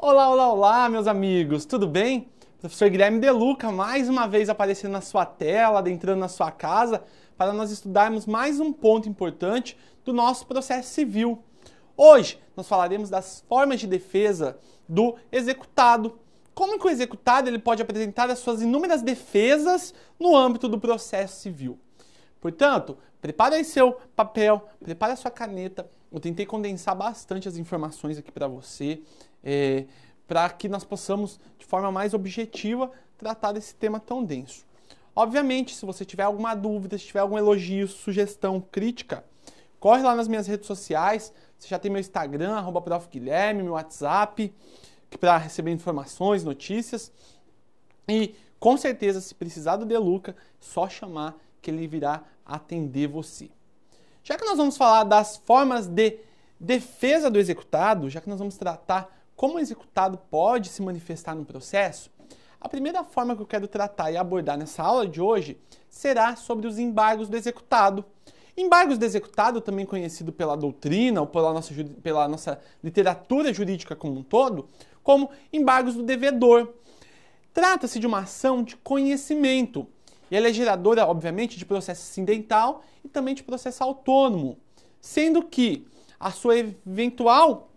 Olá, olá, olá, meus amigos, tudo bem? Professor Guilherme De Luca, mais uma vez aparecendo na sua tela, adentrando na sua casa, para nós estudarmos mais um ponto importante do nosso processo civil. Hoje, nós falaremos das formas de defesa do executado. Como que o executado ele pode apresentar as suas inúmeras defesas no âmbito do processo civil. Portanto, prepare aí seu papel, prepare a sua caneta. Eu tentei condensar bastante as informações aqui para você, para que nós possamos, de forma mais objetiva, tratar desse tema tão denso. Obviamente, se você tiver alguma dúvida, se tiver algum elogio, sugestão, crítica, corre lá nas minhas redes sociais. Você já tem meu Instagram, @profguilherme, meu WhatsApp, para receber informações, notícias. E, com certeza, se precisar do De Luca, só chamar que ele virá atender você. Já que nós vamos falar das formas de defesa do executado, já que nós vamos tratar como o executado pode se manifestar no processo, a primeira forma que eu quero tratar e abordar nessa aula de hoje será sobre os embargos do executado. Embargos do executado, também conhecido pela doutrina ou pela nossa literatura jurídica como um todo, como embargos do devedor. Trata-se de uma ação de conhecimento. E ela é geradora, obviamente, de processo incidental e também de processo autônomo, sendo que a sua eventual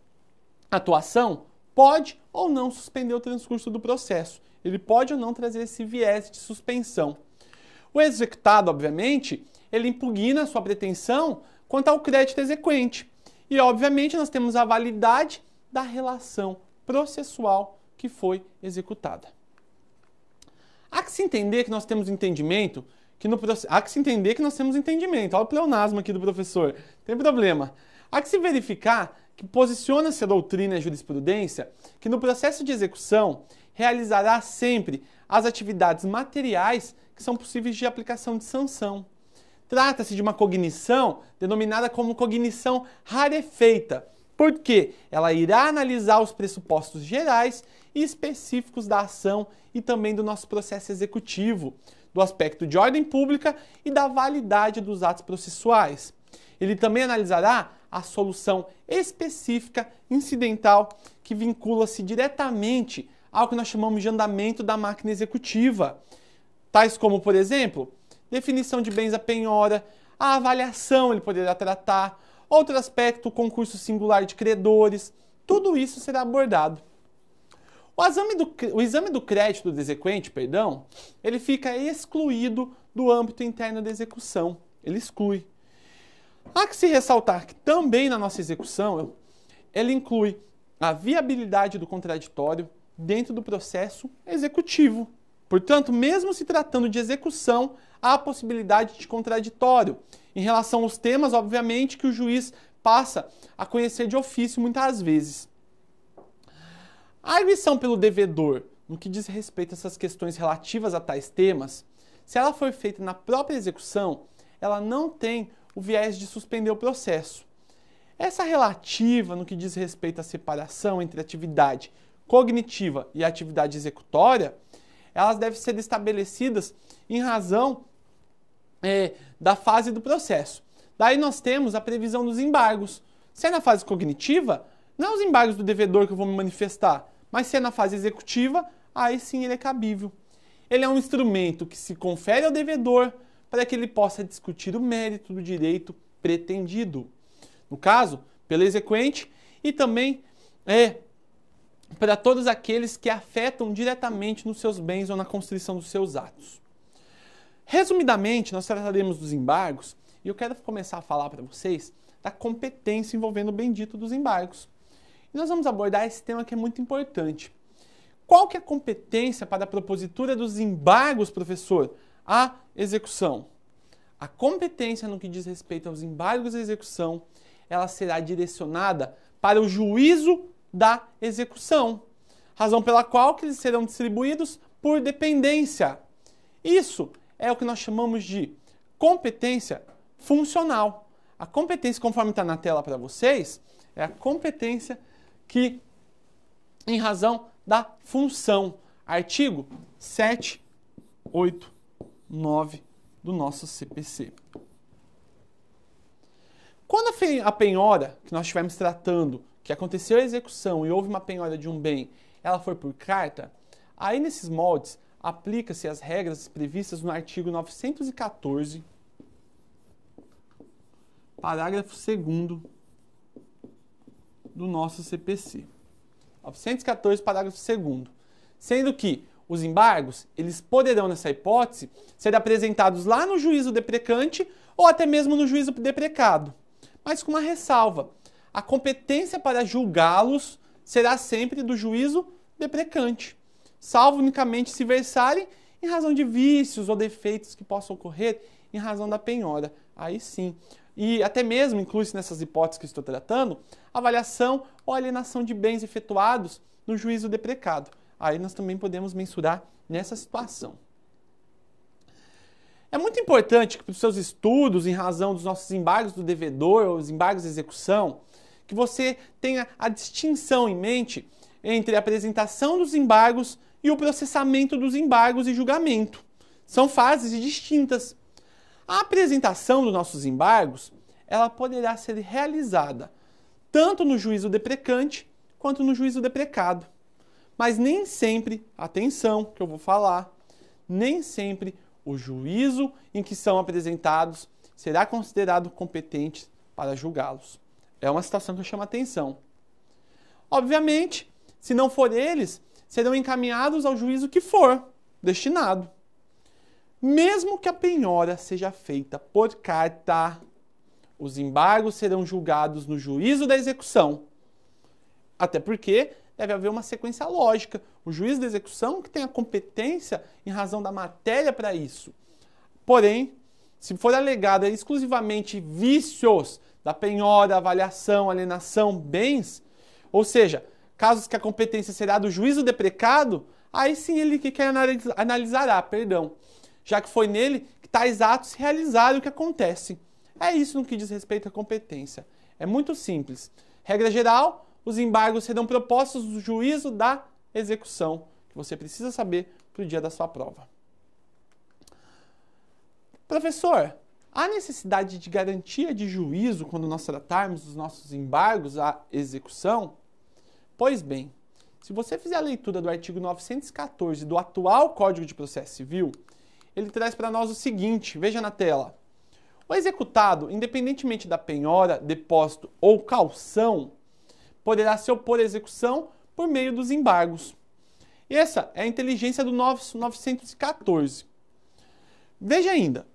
atuação pode ou não suspender o transcurso do processo. Ele pode ou não trazer esse viés de suspensão. O executado, obviamente, ele impugna a sua pretensão quanto ao crédito exequente. E, obviamente, nós temos a validade da relação processual que foi executada. Há que se entender que nós temos entendimento, olha o pleonasmo aqui do professor, tem problema. Há que se verificar que posiciona-se a doutrina e a jurisprudência que no processo de execução realizará sempre as atividades materiais que são possíveis de aplicação de sanção. Trata-se de uma cognição denominada como cognição rarefeita, porque ela irá analisar os pressupostos gerais e específicos da ação e também do nosso processo executivo, do aspecto de ordem pública e da validade dos atos processuais. Ele também analisará a solução específica incidental que vincula-se diretamente ao que nós chamamos de andamento da máquina executiva, tais como, por exemplo, definição de bens à penhora, a avaliação ele poderá tratar, outro aspecto, o concurso singular de credores, tudo isso será abordado. O exame do crédito do exequente, ele fica excluído do âmbito interno da execução, ele exclui. Há que se ressaltar que também na nossa execução, ele inclui a viabilidade do contraditório dentro do processo executivo. Portanto, mesmo se tratando de execução, há a possibilidade de contraditório em relação aos temas, obviamente, que o juiz passa a conhecer de ofício muitas vezes. A arguição pelo devedor, no que diz respeito a essas questões relativas a tais temas, se ela for feita na própria execução, ela não tem o viés de suspender o processo. Essa relativa, no que diz respeito à separação entre a atividade cognitiva e a atividade executória, elas devem ser estabelecidas em razão da fase do processo. Daí nós temos a previsão dos embargos. Se é na fase cognitiva, não é os embargos do devedor que eu vou me manifestar, mas se é na fase executiva, aí sim ele é cabível. Ele é um instrumento que se confere ao devedor para que ele possa discutir o mérito do direito pretendido. No caso, pelo exequente e também para todos aqueles que afetam diretamente nos seus bens ou na constrição dos seus atos. Resumidamente, nós trataremos dos embargos e eu quero começar a falar para vocês da competência envolvendo o bendito dos embargos. E nós vamos abordar esse tema que é muito importante. Qual que é a competência para a propositura dos embargos, professor? A execução. A competência no que diz respeito aos embargos à execução, ela será direcionada para o juízo da execução, razão pela qual que eles serão distribuídos por dependência. Isso é o que nós chamamos de competência funcional. A competência, conforme está na tela para vocês, é a competência que, em razão da função, artigo 789 do nosso CPC. Quando a penhora que nós estivermos tratando, que que aconteceu a execução e houve uma penhora de um bem, ela for por carta, aí nesses moldes aplica-se as regras previstas no artigo 914, parágrafo 2º do nosso CPC. 914, parágrafo 2º. Sendo que os embargos, eles poderão, nessa hipótese, ser apresentados lá no juízo deprecante ou até mesmo no juízo deprecado. Mas com uma ressalva. A competência para julgá-los será sempre do juízo deprecante, salvo unicamente se versarem em razão de vícios ou defeitos que possam ocorrer em razão da penhora. Aí sim. E até mesmo inclui-se nessas hipóteses que estou tratando, avaliação ou alienação de bens efetuados no juízo deprecado. Aí nós também podemos mensurar nessa situação. É muito importante que para os seus estudos, em razão dos nossos embargos do devedor ou os embargos de execução, que você tenha a distinção em mente entre a apresentação dos embargos e o processamento dos embargos e julgamento. São fases distintas. A apresentação dos nossos embargos, ela poderá ser realizada tanto no juízo deprecante quanto no juízo deprecado. Mas nem sempre, atenção que eu vou falar, nem sempre o juízo em que são apresentados será considerado competente para julgá-los. É uma situação que eu chamo a atenção. Obviamente, se não for eles, serão encaminhados ao juízo que for destinado. Mesmo que a penhora seja feita por carta, os embargos serão julgados no juízo da execução. Até porque deve haver uma sequência lógica. O juiz da execução que tem a competência em razão da matéria para isso. Porém, se for alegada exclusivamente vícios da penhora, avaliação, alienação, bens, ou seja, casos que a competência será do juízo deprecado, aí sim ele que analisará, já que foi nele que tais atos realizaram o que acontece. É isso no que diz respeito à competência. É muito simples. Regra geral, os embargos serão propostos no juízo da execução, que você precisa saber para o dia da sua prova. Professor, há necessidade de garantia de juízo quando nós tratarmos dos nossos embargos à execução? Pois bem, se você fizer a leitura do artigo 914 do atual Código de Processo Civil, ele traz para nós o seguinte, veja na tela. O executado, independentemente da penhora, depósito ou caução, poderá se opor à execução por meio dos embargos. Essa é a inteligência do 914. Veja ainda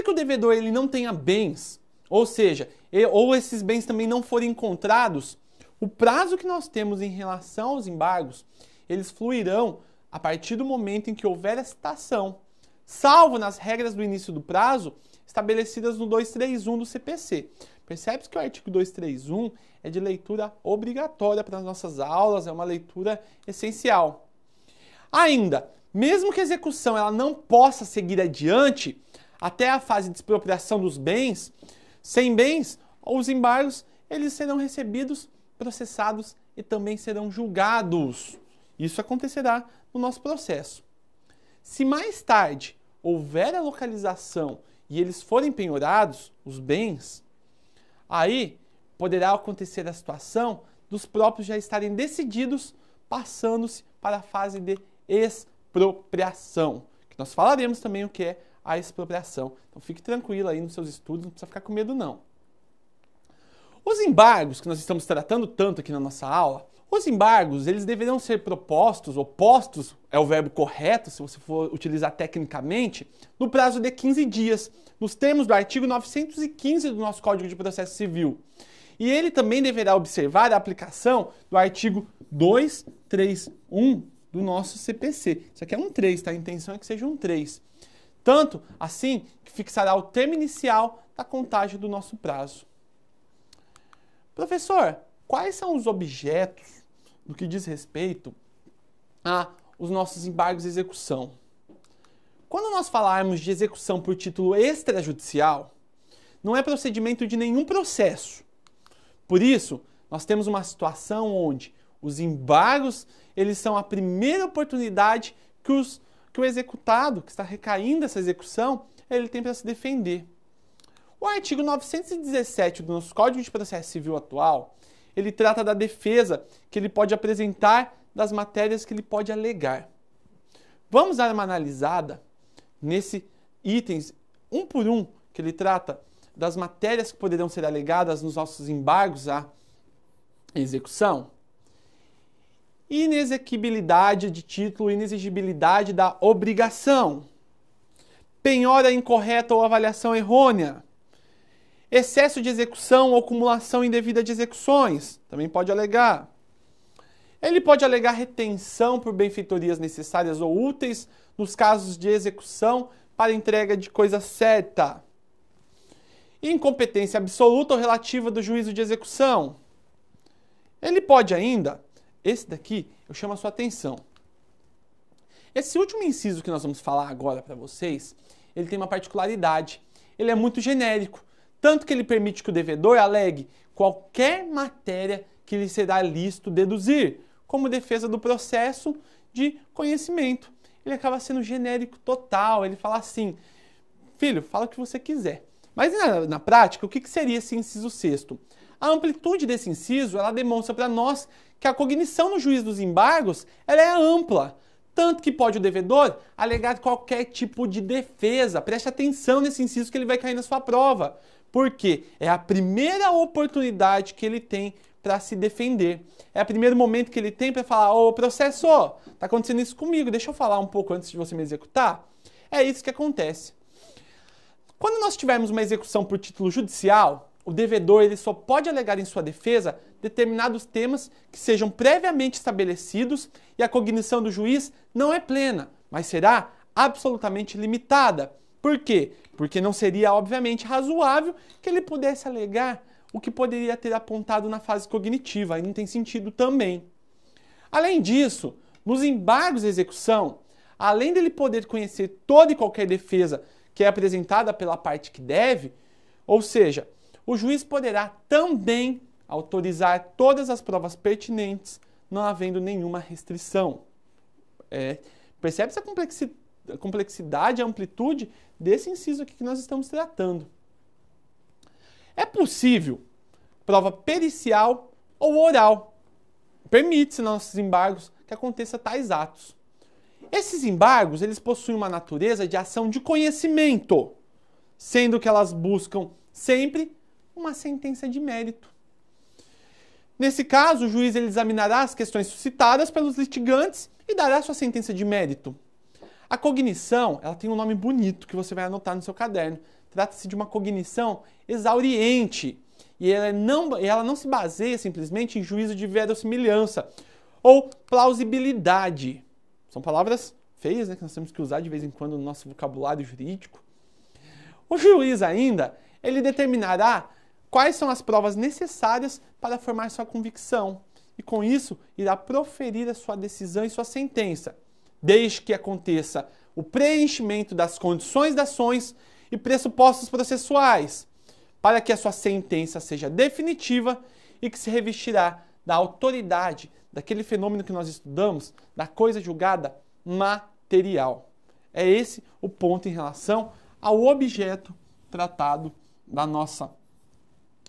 que o devedor ele não tenha bens, ou seja, ou esses bens também não forem encontrados, o prazo que nós temos em relação aos embargos, eles fluirão a partir do momento em que houver a citação, salvo nas regras do início do prazo estabelecidas no 231 do CPC. Percebe-se que o artigo 231 é de leitura obrigatória para as nossas aulas, é uma leitura essencial. Ainda, mesmo que a execução ela não possa seguir adiante até a fase de expropriação dos bens, sem bens, os embargos eles serão recebidos, processados e também serão julgados. Isso acontecerá no nosso processo. Se mais tarde houver a localização e eles forem penhorados, os bens, aí poderá acontecer a situação dos próprios já estarem decididos, passando-se para a fase de expropriação, que nós falaremos também o que é a expropriação. Então fique tranquilo aí nos seus estudos, não precisa ficar com medo não. Os embargos que nós estamos tratando tanto aqui na nossa aula, os embargos, eles deverão ser propostos, ou postos, é o verbo correto, se você for utilizar tecnicamente, no prazo de 15 dias, nos termos do artigo 915 do nosso Código de Processo Civil. E ele também deverá observar a aplicação do artigo 231 do nosso CPC. Isso aqui é um 3, tá? A intenção é que seja um 3. Tanto assim que fixará o termo inicial da contagem do nosso prazo. Professor, quais são os objetos do que diz respeito aos nossos embargos de execução? Quando nós falarmos de execução por título extrajudicial, não é procedimento de nenhum processo. Por isso, nós temos uma situação onde os embargos eles são a primeira oportunidade que o executado, que está recaindo essa execução, ele tem para se defender. O artigo 917 do nosso Código de Processo Civil atual, ele trata da defesa que ele pode apresentar das matérias que ele pode alegar. Vamos dar uma analisada nesse itens, um por um, que ele trata das matérias que poderão ser alegadas nos nossos embargos à execução. Inexequibilidade de título, inexigibilidade da obrigação. Penhora incorreta ou avaliação errônea. Excesso de execução ou acumulação indevida de execuções. Também pode alegar. Ele pode alegar retenção por benfeitorias necessárias ou úteis nos casos de execução para entrega de coisa certa. Incompetência absoluta ou relativa do juízo de execução. Ele pode ainda, esse daqui eu chamo a sua atenção. Esse último inciso que nós vamos falar agora para vocês, ele tem uma particularidade. Ele é muito genérico, tanto que ele permite que o devedor alegue qualquer matéria que lhe será lícito deduzir, como defesa do processo de conhecimento. Ele acaba sendo genérico total, ele fala assim, filho, fala o que você quiser. Mas na prática, o que seria esse inciso sexto? A amplitude desse inciso, ela demonstra para nós que a cognição no juízo dos embargos, ela é ampla, tanto que pode o devedor alegar qualquer tipo de defesa. Preste atenção nesse inciso que ele vai cair na sua prova, porque é a primeira oportunidade que ele tem para se defender. É o primeiro momento que ele tem para falar, ô processo, tá acontecendo isso comigo, deixa eu falar um pouco antes de você me executar. É isso que acontece. Quando nós tivermos uma execução por título judicial, o devedor ele só pode alegar em sua defesa determinados temas que sejam previamente estabelecidos e a cognição do juiz não é plena, mas será absolutamente limitada. Por quê? Porque não seria, obviamente, razoável que ele pudesse alegar o que poderia ter apontado na fase cognitiva, aí não tem sentido também. Além disso, nos embargos de execução, além dele poder conhecer toda e qualquer defesa que é apresentada pela parte que deve, ou seja, o juiz poderá também autorizar todas as provas pertinentes, não havendo nenhuma restrição. Percebe-se a complexidade, a amplitude desse inciso aqui que nós estamos tratando. É possível prova pericial ou oral. Permite-se nos nossos embargos que aconteça tais atos. Esses embargos, eles possuem uma natureza de ação de conhecimento, sendo que elas buscam sempre uma sentença de mérito. Nesse caso, o juiz ele examinará as questões suscitadas pelos litigantes e dará sua sentença de mérito. A cognição, ela tem um nome bonito que você vai anotar no seu caderno. Trata-se de uma cognição exauriente e ela não se baseia simplesmente em juízo de verossimilhança ou plausibilidade. São palavras feias, né, que nós temos que usar de vez em quando no nosso vocabulário jurídico. O juiz ainda, ele determinará quais são as provas necessárias para formar sua convicção e com isso irá proferir a sua decisão e sua sentença, desde que aconteça o preenchimento das condições das ações e pressupostos processuais, para que a sua sentença seja definitiva e que se revestirá da autoridade daquele fenômeno que nós estudamos, da coisa julgada material. É esse o ponto em relação ao objeto tratado da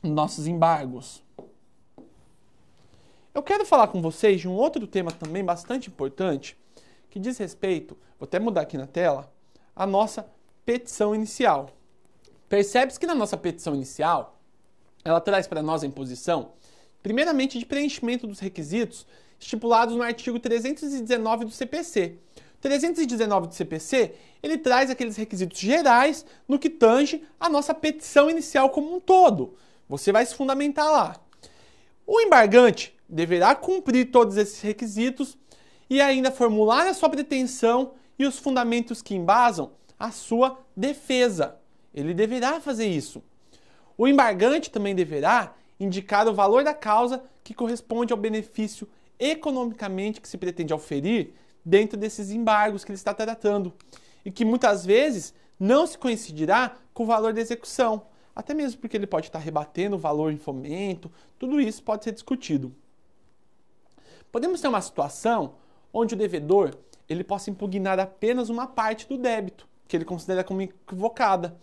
nossos embargos. Eu quero falar com vocês de um outro tema também bastante importante, que diz respeito, vou até mudar aqui na tela, a nossa petição inicial. Percebe-se que na nossa petição inicial, ela traz para nós a imposição, primeiramente de preenchimento dos requisitos estipulados no artigo 319 do CPC. O 319 do CPC, ele traz aqueles requisitos gerais no que tange a nossa petição inicial como um todo. Você vai se fundamentar lá. O embargante deverá cumprir todos esses requisitos e ainda formular a sua pretensão e os fundamentos que embasam a sua defesa. Ele deverá fazer isso. O embargante também deverá indicar o valor da causa que corresponde ao benefício economicamente que se pretende auferir dentro desses embargos que ele está tratando e que muitas vezes não se coincidirá com o valor da execução, até mesmo porque ele pode estar rebatendo o valor em fomento, tudo isso pode ser discutido. Podemos ter uma situação onde o devedor ele possa impugnar apenas uma parte do débito, que ele considera como equivocada.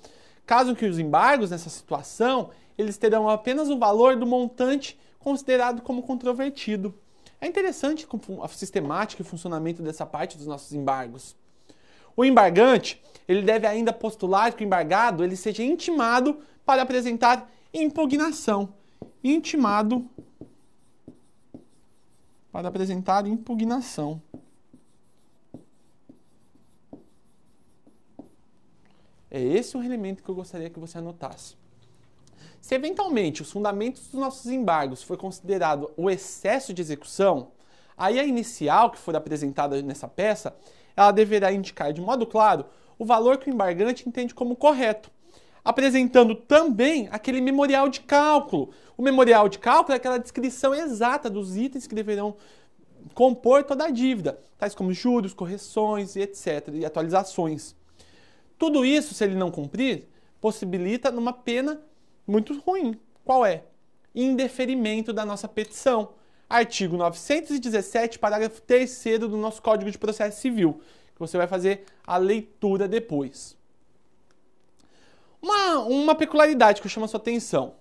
Caso que os embargos nessa situação, eles terão apenas o valor do montante considerado como controvertido. É interessante a sistemática e o funcionamento dessa parte dos nossos embargos. O embargante, ele deve ainda postular que o embargado ele seja intimado para apresentar impugnação. Intimado para apresentar impugnação. É esse o elemento que eu gostaria que você anotasse. Se eventualmente os fundamentos dos nossos embargos for considerado o excesso de execução, aí a inicial que for apresentada nessa peça, ela deverá indicar de modo claro o valor que o embargante entende como correto, apresentando também aquele memorial de cálculo. O memorial de cálculo é aquela descrição exata dos itens que deverão compor toda a dívida, tais como juros, correções e etc., e atualizações. Tudo isso, se ele não cumprir, possibilita numa pena muito ruim. Qual é? Indeferimento da nossa petição. Artigo 917, parágrafo 3º do nosso Código de Processo Civil, que você vai fazer a leitura depois. Uma peculiaridade que eu chamo a sua atenção.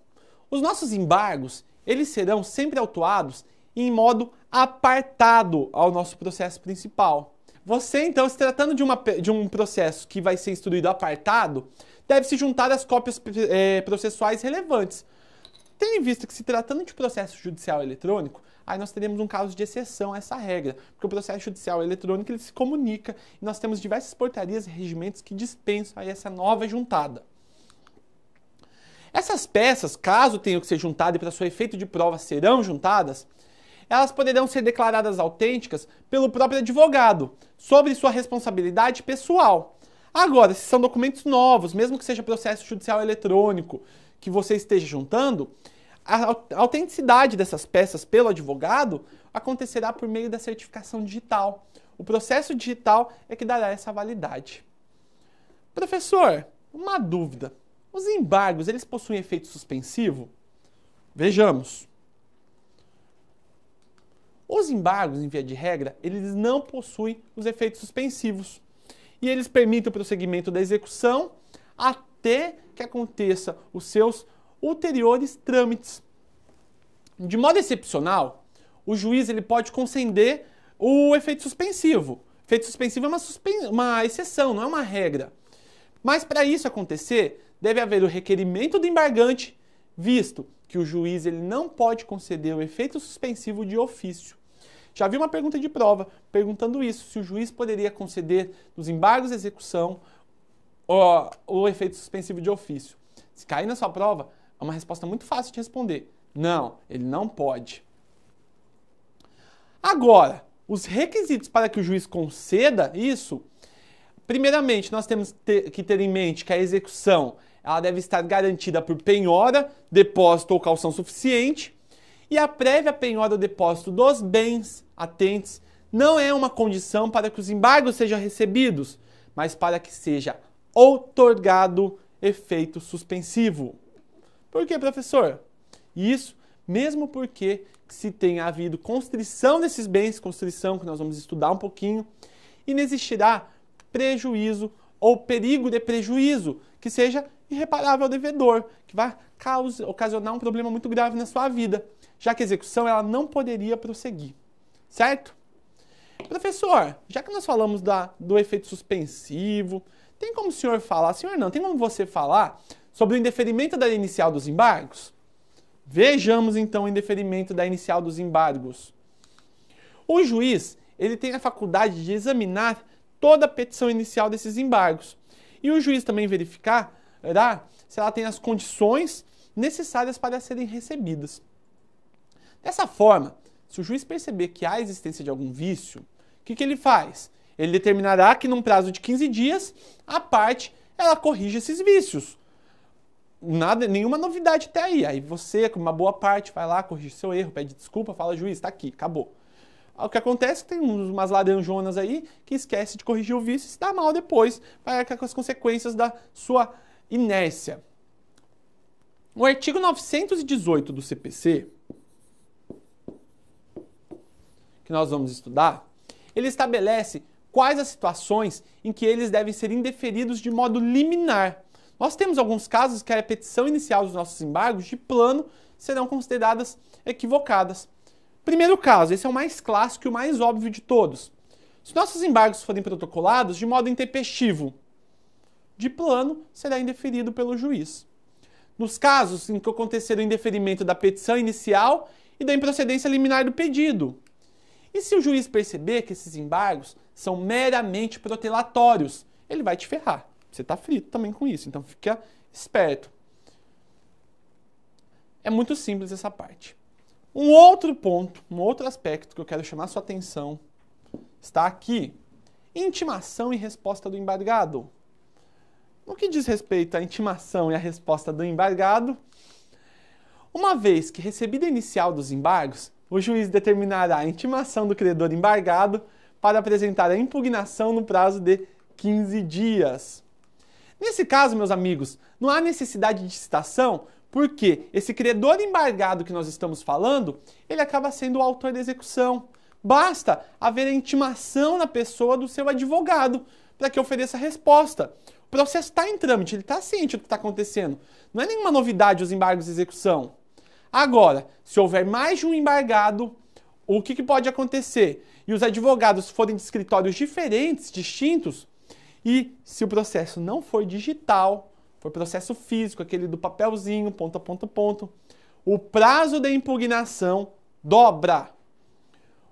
Os nossos embargos, eles serão sempre autuados em modo apartado ao nosso processo principal. Você, então, se tratando de um processo que vai ser instruído apartado, deve se juntar às cópias processuais relevantes. Tendo em vista que se tratando de processo judicial eletrônico, aí nós teremos um caso de exceção a essa regra, porque o processo judicial eletrônico ele se comunica e nós temos diversas portarias e regimentos que dispensam aí essa nova juntada. Essas peças, caso tenham que ser juntadas e para seu efeito de prova serão juntadas, elas poderão ser declaradas autênticas pelo próprio advogado, sobre sua responsabilidade pessoal. Agora, se são documentos novos, mesmo que seja processo judicial eletrônico, que você esteja juntando, a autenticidade dessas peças pelo advogado acontecerá por meio da certificação digital. O processo digital é que dará essa validade. Professor, uma dúvida. Os embargos, eles possuem efeito suspensivo? Vejamos. Os embargos, em via de regra, eles não possuem os efeitos suspensivos. E eles permitem o prosseguimento da execução até que aconteça os seus ulteriores trâmites. De modo excepcional, o juiz ele pode conceder o efeito suspensivo. O efeito suspensivo é uma exceção, não é uma regra. Mas para isso acontecer, deve haver o requerimento do embargante, visto que o juiz ele não pode conceder o efeito suspensivo de ofício. Já vi uma pergunta de prova perguntando isso, se o juiz poderia conceder nos embargos de execução o efeito suspensivo de ofício. Se cair na sua prova, é uma resposta muito fácil de responder. Não, ele não pode. Agora, os requisitos para que o juiz conceda isso, primeiramente, nós temos que ter em mente que a execução ela deve estar garantida por penhora, depósito ou calção suficiente, e a prévia penhora ou depósito dos bens atentes não é uma condição para que os embargos sejam recebidos, mas para que seja outorgado efeito suspensivo. Por quê, professor? Isso mesmo porque se tenha havido constrição desses bens, constrição que nós vamos estudar um pouquinho, e não existirá prejuízo ou perigo de prejuízo que seja irreparável ao devedor, que vai ocasionar um problema muito grave na sua vida, já que a execução ela não poderia prosseguir. Certo? Professor, já que nós falamos do efeito suspensivo, tem como o senhor falar, senhor não, tem como você falar sobre o indeferimento da inicial dos embargos? Vejamos então o indeferimento da inicial dos embargos. O juiz, ele tem a faculdade de examinar toda a petição inicial desses embargos. E o juiz também verificará se ela tem as condições necessárias para serem recebidas. Dessa forma, se o juiz perceber que há existência de algum vício, o que ele faz? Ele determinará que num prazo de 15 dias, a parte ela corrige esses vícios. Nenhuma novidade até aí. Aí você, com uma boa parte, vai lá, corrige seu erro, pede desculpa, fala, juiz, tá aqui, acabou. O que acontece é que tem umas laranjonas aí que esquece de corrigir o vício e se dá mal depois, vai arcar com as consequências da sua inércia. O artigo 918 do CPC, que nós vamos estudar, ele estabelece quais as situações em que eles devem ser indeferidos de modo liminar. Nós temos alguns casos que a repetição inicial dos nossos embargos de plano serão consideradas equivocadas. Primeiro caso, esse é o mais clássico e o mais óbvio de todos. Se nossos embargos forem protocolados de modo intempestivo, de plano, será indeferido pelo juiz. Nos casos em que acontecer o indeferimento da petição inicial e da improcedência liminar do pedido. E se o juiz perceber que esses embargos são meramente protelatórios, ele vai te ferrar. Você está frito também com isso, então fica esperto. É muito simples essa parte. Um outro ponto, um outro aspecto que eu quero chamar sua atenção está aqui. Intimação e resposta do embargado. No que diz respeito à intimação e à resposta do embargado, uma vez que recebida a inicial dos embargos, o juiz determinará a intimação do credor embargado para apresentar a impugnação no prazo de 15 dias. Nesse caso, meus amigos, não há necessidade de citação, porque esse credor embargado que nós estamos falando, ele acaba sendo o autor da execução. Basta haver a intimação na pessoa do seu advogado para que ofereça a resposta. O processo está em trâmite, ele está ciente do que está acontecendo. Não é nenhuma novidade os embargos de execução. Agora, se houver mais de um embargado, o que pode acontecer? E os advogados forem de escritórios diferentes, distintos, e se o processo não for digital, for processo físico, aquele do papelzinho, ponto a ponto a ponto, o prazo da impugnação dobra.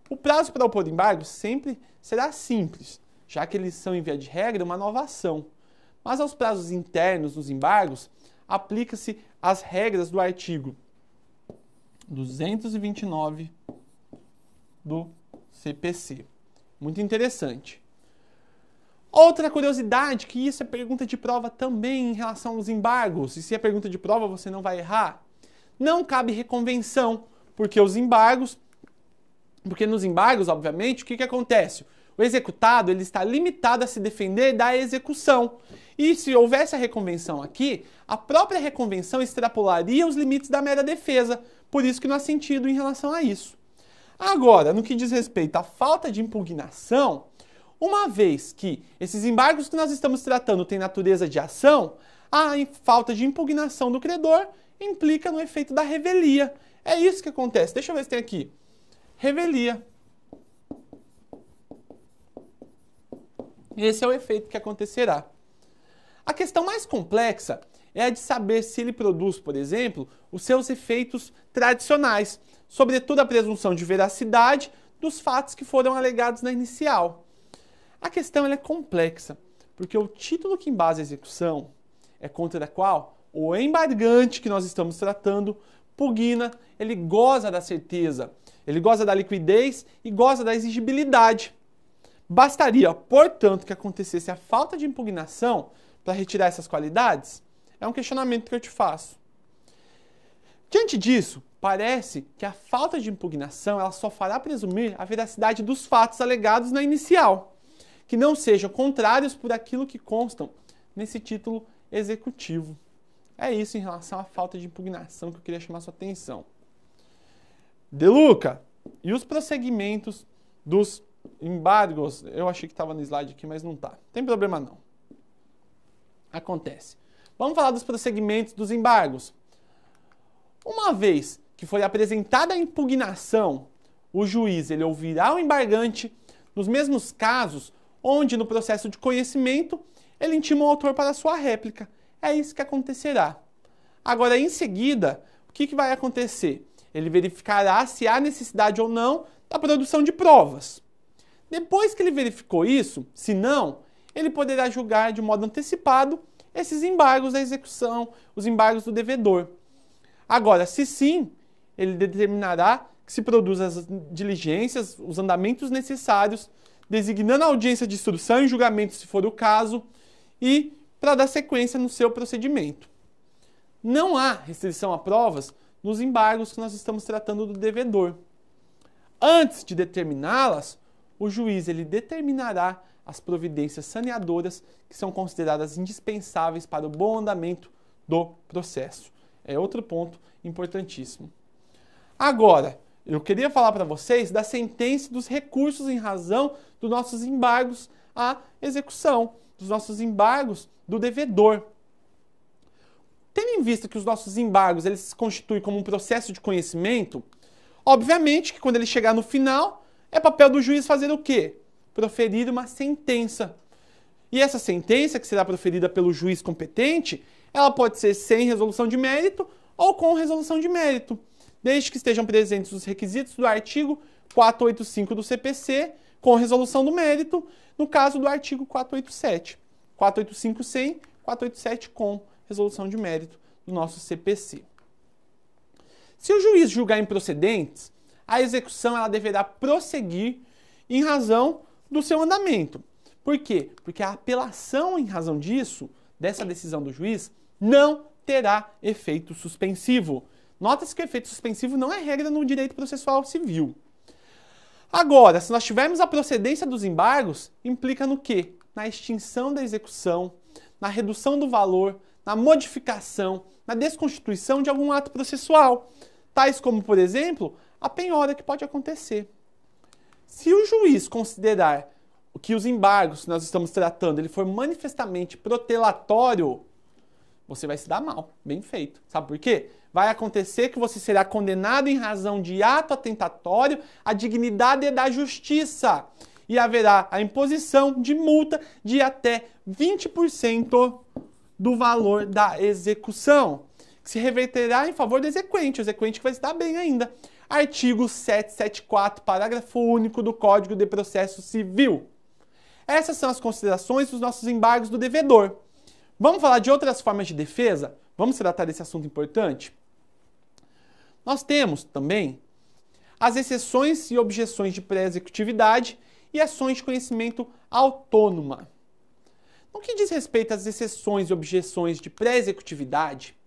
O prazo para opor embargo sempre será simples, já que eles são, em via de regra, uma novação. Mas aos prazos internos dos embargos, aplica-se as regras do artigo 229 do CPC. Muito interessante. Outra curiosidade, que isso é pergunta de prova também em relação aos embargos, e se é pergunta de prova você não vai errar, não cabe reconvenção, porque nos embargos, obviamente, o que acontece? O executado ele está limitado a se defender da execução. E se houvesse a reconvenção aqui, a própria reconvenção extrapolaria os limites da mera defesa. Por isso que não há sentido em relação a isso. Agora, no que diz respeito à falta de impugnação, uma vez que esses embargos que nós estamos tratando têm natureza de ação, a falta de impugnação do credor implica no efeito da revelia. É isso que acontece. Deixa eu ver se tem aqui. Revelia. Esse é o efeito que acontecerá. A questão mais complexa é a de saber se ele produz, por exemplo, os seus efeitos tradicionais, sobretudo a presunção de veracidade dos fatos que foram alegados na inicial. A questão é complexa, porque o título que embasa a execução é contra a qual o embargante que nós estamos tratando pugna, ele goza da certeza, ele goza da liquidez e goza da exigibilidade. Bastaria, portanto, que acontecesse a falta de impugnação para retirar essas qualidades? É um questionamento que eu te faço. Diante disso, parece que a falta de impugnação ela só fará presumir a veracidade dos fatos alegados na inicial, que não sejam contrários por aquilo que constam nesse título executivo. É isso em relação à falta de impugnação que eu queria chamar sua atenção. De Luca, e os prosseguimentos dos embargos? Eu achei que estava no slide aqui, mas não está. Tem problema não. Acontece. Vamos falar dos prosseguimentos dos embargos. Uma vez que foi apresentada a impugnação, o juiz ele ouvirá o embargante nos mesmos casos onde no processo de conhecimento ele intima o autor para a sua réplica. É isso que acontecerá. Agora, em seguida, o que vai acontecer? Ele verificará se há necessidade ou não da produção de provas. Depois que ele verificou isso, se não, ele poderá julgar de modo antecipado esses embargos da execução, os embargos do devedor. Agora, se sim, ele determinará que se produzam as diligências, os andamentos necessários, designando a audiência de instrução e julgamento, se for o caso, e para dar sequência no seu procedimento. Não há restrição a provas nos embargos que nós estamos tratando do devedor. Antes de determiná-las, o juiz ele determinará as providências saneadoras que são consideradas indispensáveis para o bom andamento do processo. É outro ponto importantíssimo. Agora, eu queria falar para vocês da sentença e dos recursos em razão dos nossos embargos à execução, dos nossos embargos do devedor. em vista que os nossos embargos eles se constituem como um processo de conhecimento, obviamente que quando ele chegar no final, é papel do juiz fazer o quê? Proferir uma sentença. E essa sentença, que será proferida pelo juiz competente, ela pode ser sem resolução de mérito ou com resolução de mérito, desde que estejam presentes os requisitos do artigo 485 do CPC, com resolução do mérito, no caso do artigo 487. 485 sem, 487 com resolução de mérito do nosso CPC. Se o juiz julgar improcedentes, a execução ela deverá prosseguir em razão do seu andamento. Por quê? Porque a apelação em razão disso, dessa decisão do juiz, não terá efeito suspensivo. Nota-se que o efeito suspensivo não é regra no direito processual civil. Agora, se nós tivermos a procedência dos embargos, implica no quê? Na extinção da execução, na redução do valor, na modificação, na desconstituição de algum ato processual, tais como, por exemplo, a penhora que pode acontecer. Se o juiz considerar que os embargos que nós estamos tratando ele for manifestamente protelatório, você vai se dar mal, bem feito. Sabe por quê? Vai acontecer que você será condenado em razão de ato atentatório à dignidade da justiça. E haverá a imposição de multa de até 20% do valor da execução, que se reverterá em favor do exequente, o exequente que vai se dar bem ainda. Artigo 774, parágrafo único do Código de Processo Civil. Essas são as considerações dos nossos embargos do devedor. Vamos falar de outras formas de defesa? Vamos tratar desse assunto importante? Nós temos também as exceções e objeções de pré-executividade e ações de conhecimento autônoma. No que diz respeito às exceções e objeções de pré-executividade,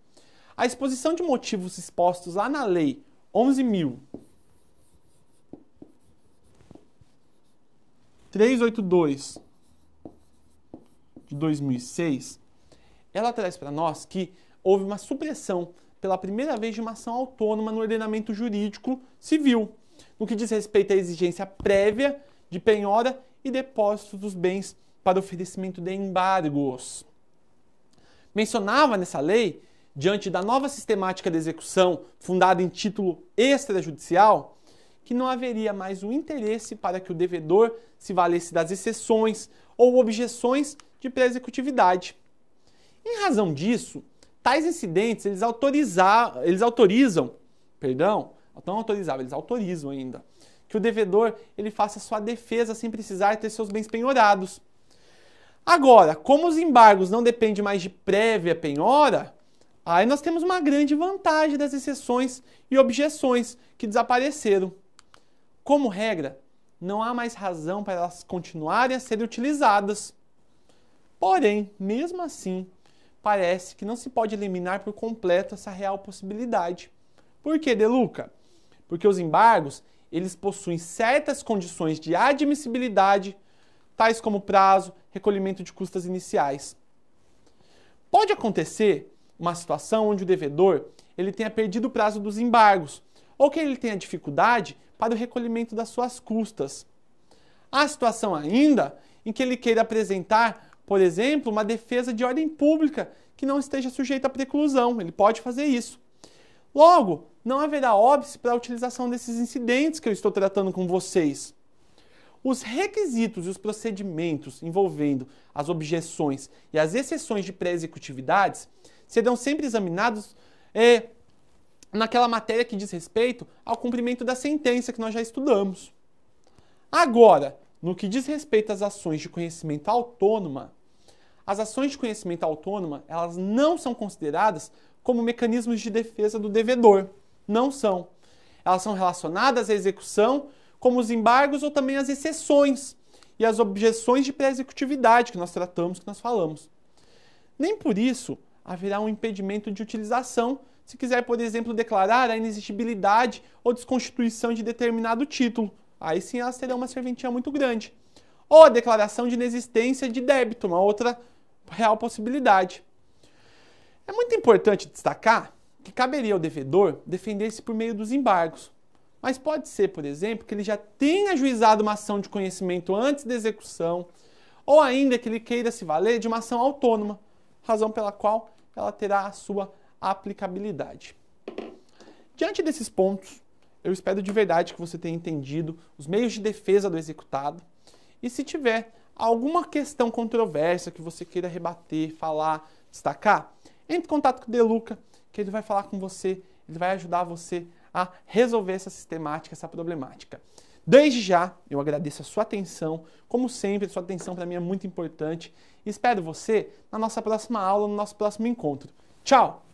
a exposição de motivos expostos lá na Lei 11.382 de 2006, ela traz para nós que houve uma supressão pela primeira vez de uma ação autônoma no ordenamento jurídico civil, no que diz respeito à exigência prévia de penhora e depósito dos bens para oferecimento de embargos. Mencionava nessa lei, diante da nova sistemática de execução fundada em título extrajudicial, que não haveria mais o interesse para que o devedor se valesse das exceções ou objeções de pré-executividade. Em razão disso, tais incidentes eles autorizam ainda que o devedor ele faça sua defesa sem precisar ter seus bens penhorados. Agora, como os embargos não dependem mais de prévia penhora, aí nós temos uma grande vantagem das exceções e objeções que desapareceram. Como regra, não há mais razão para elas continuarem a serem utilizadas. Porém, mesmo assim, parece que não se pode eliminar por completo essa real possibilidade. Por quê, De Luca? Porque os embargos, eles possuem certas condições de admissibilidade, tais como prazo, recolhimento de custas iniciais. Pode acontecer uma situação onde o devedor ele tenha perdido o prazo dos embargos, ou que ele tenha dificuldade para o recolhimento das suas custas. Há situação ainda em que ele queira apresentar, por exemplo, uma defesa de ordem pública que não esteja sujeita à preclusão. Ele pode fazer isso. Logo, não haverá óbice para a utilização desses incidentes que eu estou tratando com vocês. Os requisitos e os procedimentos envolvendo as objeções e as exceções de pré-executividades serão sempre examinados naquela matéria que diz respeito ao cumprimento da sentença que nós já estudamos. Agora, no que diz respeito às ações de conhecimento autônoma, as ações de conhecimento autônoma, elas não são consideradas como mecanismos de defesa do devedor. Não são. Elas são relacionadas à execução, como os embargos ou também as exceções e as objeções de pré-executividade que nós tratamos, que nós falamos. Nem por isso haverá um impedimento de utilização se quiser, por exemplo, declarar a inexigibilidade ou desconstituição de determinado título. Aí sim elas terão uma serventia muito grande. Ou a declaração de inexistência de débito, uma outra real possibilidade. É muito importante destacar que caberia ao devedor defender-se por meio dos embargos. Mas pode ser, por exemplo, que ele já tenha ajuizado uma ação de conhecimento antes da execução, ou ainda que ele queira se valer de uma ação autônoma, razão pela qual ela terá a sua aplicabilidade. Diante desses pontos, eu espero de verdade que você tenha entendido os meios de defesa do executado. E se tiver alguma questão controversa que você queira rebater, falar, destacar, entre em contato com o Deluca, que ele vai falar com você, ele vai ajudar você a resolver essa sistemática, essa problemática. Desde já, eu agradeço a sua atenção. Como sempre, a sua atenção para mim é muito importante. E espero você na nossa próxima aula, no nosso próximo encontro. Tchau!